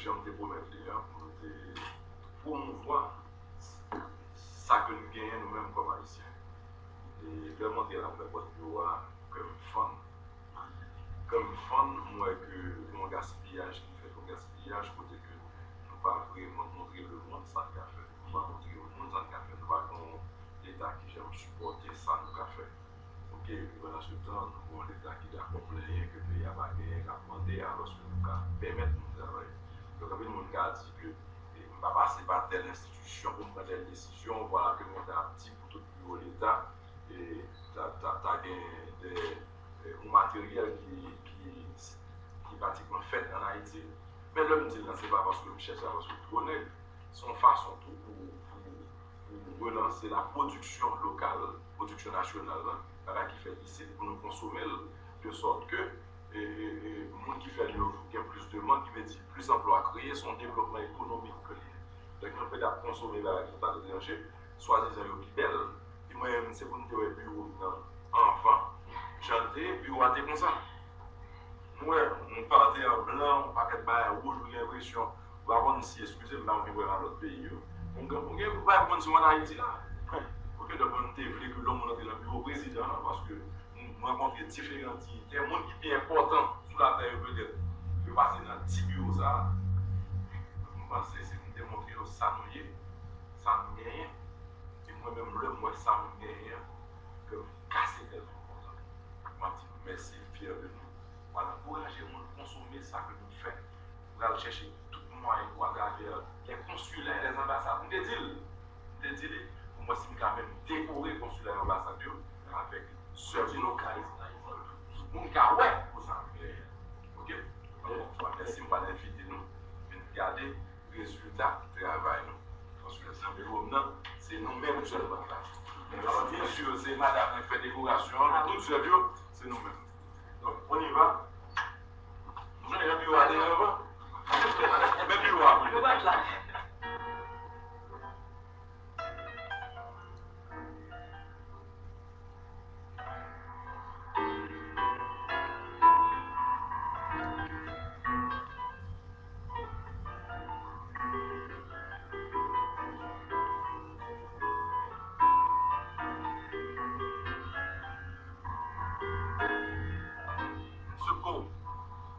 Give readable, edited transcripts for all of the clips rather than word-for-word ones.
j'aime te promettre, pour promouvoir ça que nous gagnons nous-mêmes comme Haïtiens. Et vraiment, il y a comme fun. Comme fun, moi, que mon gaspillage qui fait mon gaspillage, côté que nous ne pouvons pas vraiment montrer le monde sans café. Nous ne pouvons pas montrer le monde sans café. Nous ne pouvons pas l'État qui j'aime supporter ça, nous café. Ok, pendant ce temps, nous avons l'État qui a complaint que le pays a gagné, qui a demandé, alors que nous pouvons permettre de travailler. Donc, après, nous avons dit que je ne vais pas passer par telle institution pour prendre telle décision, voilà que nous avons un petit pour tout le bureau de l'État et tu as un matériel qui est pratiquement fait en Haïti. Mais l'homme dit, ce n'est pas parce que je cherche, parce que je connais son façon tout pour relancer la production locale, production nationale, qui fait ici pour nous consommer, de sorte que le monde qui fait il y a plus de monde, qui veut dire plus d'emplois créés, son développement économique créé. Donc, nous pouvons consommer la totale d'énergie, soi-disant le plus belle. Et moi-même, c'est pour nous faire un bureau enfant, chanter, bureau à comme ça. Moi, on partait en blanc, on paquet de bail rouge, j'ai l'impression, on va prendre si, excusez-moi, on va dans l'autre pays. On va prendre si on en Haïti là. Pour que de bonne voulez que l'homme entre dans le bureau président, parce que nous rencontrons différents types, des gens qui sont importants sur la terre peut-être, de passer dans 10 bureaux ça. Je pense que c'est pour démontrer que ça nous est, ça nous gagne, et moi-même, moi, ça nous gagne, que casser tellement important. Je dis merci, fier de nous. Voilà, encourager les gens à consommer ça que nous faisons. Nous allons chercher tout le moyen à travers les consulats et les ambassades. Nous te dis, pour moi, c'est quand même décorer les consulats et les ambassadeurs avec ce localisé. Nous avons ouais pour ça. Ok? Merci de nous inviter nous. De regarder les résultats du travail. Parce que c'est nous-mêmes seulement. Alors, bien sûr, c'est madame qui fait décoration, tout sérieux, c'est nous-mêmes. Donc, on y va. Vous avez vu à derrière. Même plus loin. Je vais là.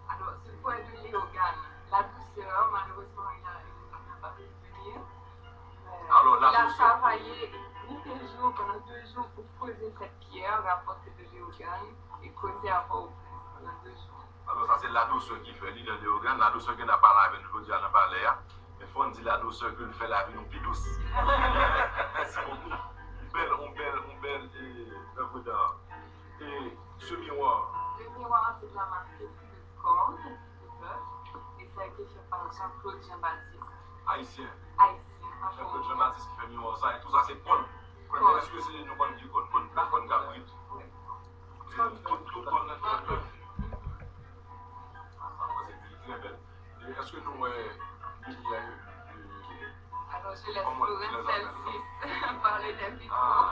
Alors, ce point de Léogane, la douceur, malheureusement, il n'a pas pu venir. Alors, il a travaillé pendant 2 jours pour creuser cette pierre, rapporter de Léogane et creuser à Port-au-Prince pendant 2 jours. Alors, ça, c'est la douceur qui fait l'île de Léogane, la douceur qui n'a pas la peine aujourd'hui à la palais. Mais il faut dire la douceur qui fait la vie plus douce. Merci beaucoup. On belle œuvre d'art. Et ce miroir. Le miroir, c'est de la marque de cordes de bœuf. Et ça a été fait par Jean-Claude Jean-Baptiste. Haïtien. Jean-Claude Jean-Baptiste qui fait miroir, ça et tout ça, c'est con. Est-ce que c'est nous qui con Gabriel? Oui. Tout con. C'est très belle. Est-ce que nous, alors, je laisse Florence celle-ci parler des vitraux.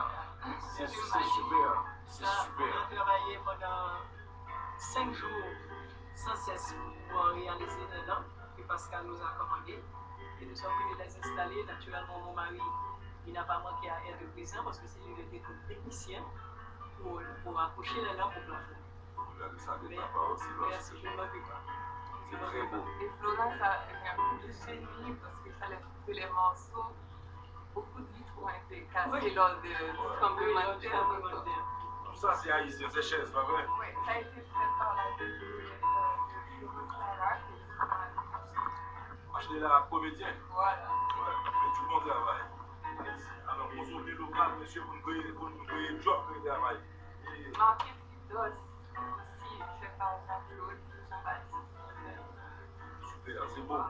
C'est super. C'est super. On a travaillé pendant 5 jours sans cesse pour réaliser les lampes que Pascal nous a commandées. Et nous sommes venus les installer. Naturellement, mon mari, il n'a pas manqué à être présent parce que c'est lui qui était technicien pour accrocher les lampes au plafond. Vous avez ça de papa aussi. Merci, je ne m'en veux pas. C'est très beau. Et Florence a un coup de génie parce qu'il fallait couper les morceaux. Beaucoup de vitres ont été cassés lors du tremblement de terre. Tout ça, c'est haïtien, c'est chaise, pas vrai? Oui, ça a été fait par la DG de Sarah, qui est Acheter la comédienne. voilà. Ouais, fait du bon travail. Alors, pour sauver le local, monsieur, vous ne pouvez job de travail. Marqué Fidos aussi, fait par Jean-Claude Jean-Baptiste. Super, c'est beau.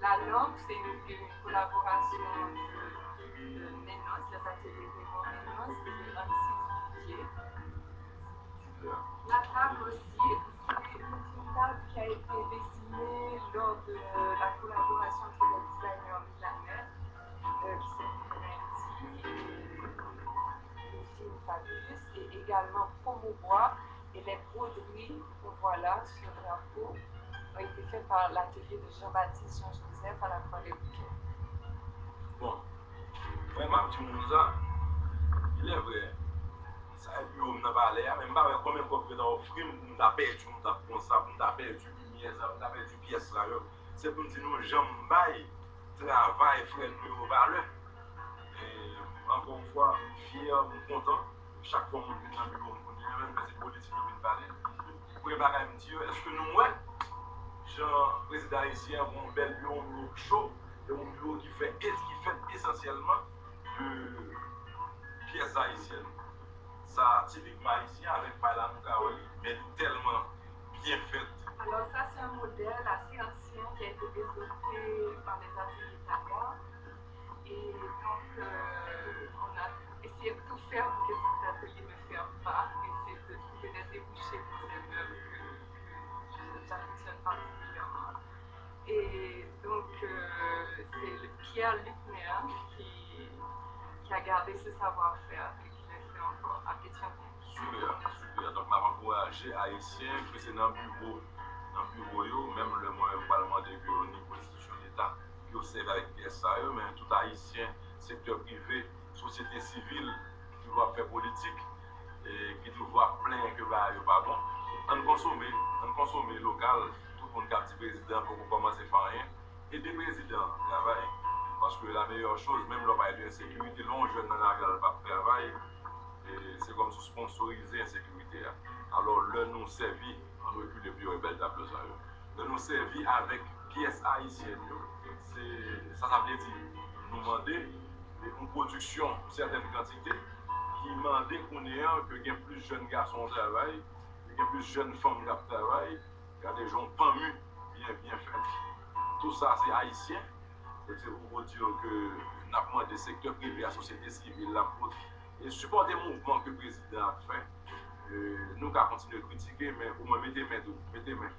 La lampe, c'est une collaboration de Ménos, les ateliers de Ménos et de Annecy Didier. La table aussi, c'est une table qui a été dessinée lors de la collaboration entre les designers milanais, qui sont Nancy et Fabius, et également promouvoir et les broderies qu'on voit là sur le drapeau ont été faits par l'atelier de Jean-Baptiste Jean-Joseph à la Croix des Bouquets. Bon, vraiment, tu nous as, il est vrai. Ça a pu on n'a pas l'air, même pas quand même qu'on peut offrir, on t'a perdu, on t'a comme ça, on t'a perdu lumière, on t'a perdu pièce là. C'est pour dire nous, j'aime bail, travail, frère, nous valeur. Et encore une fois, fier, content. Chaque fois, on vient dans le bureau, on dit même que c'est politique, on vient parler. Pour me dire, est-ce que nous, ouais, Jean, président haïtien, un bel bureau, un bureau chaud, et un bureau qui fait essentiellement de pièces haïtiennes. Ça, typiquement haïtien, avec Pailan Kaoli, mais tellement bien fait. Alors ça, c'est un modèle assez ancien qui a été développé par les ateliers Taga. Et donc, on a essayé de tout faire pour que cet atelier ne ferme pas, essayer de trouver des débouchés pour ces œuvres que j'affectionne particulièrement. Et donc, c'est le Pierre Lucnéen qui a gardé ce savoir-faire et qui l'a fait encore à Pétionville. Super, super. Donc, je encouragé Haïtiens que c'est dans le bureau, même le moyen parlement de bureau, niveau institution d'État, qui observe avec PSA, mais tout Haïtien, secteur privé, société civile, qui doit faire politique, et qui doit plaindre que bah, pas bon. On consomme local, tout le monde qui a dit président pour commencer à faire rien, et des présidents travaillent. Parce que la meilleure chose, même le bail de sécurité, long jeune dans la gare, pas travail. C'est comme si sponsoriser la sécurité. Alors, le nous servit, on recule le plus belle table ça. Le nous servit avec pièces haïtiennes. Ça veut dire nous demander une production de certaines quantités qui demandait qu'on ait qu'il y ait plus de jeunes garçons au travail, qu'il y ait plus de jeunes femmes qui travaillent, qu'il y a des gens pas mûrs, bien faits. Tout ça, c'est haïtien. C'est pour dire que nous avons demandé des secteurs privés, la société civile, la politique. Et supporter le mouvement que le président a fait, nous allons continuer de critiquer, mais au moins mettez main.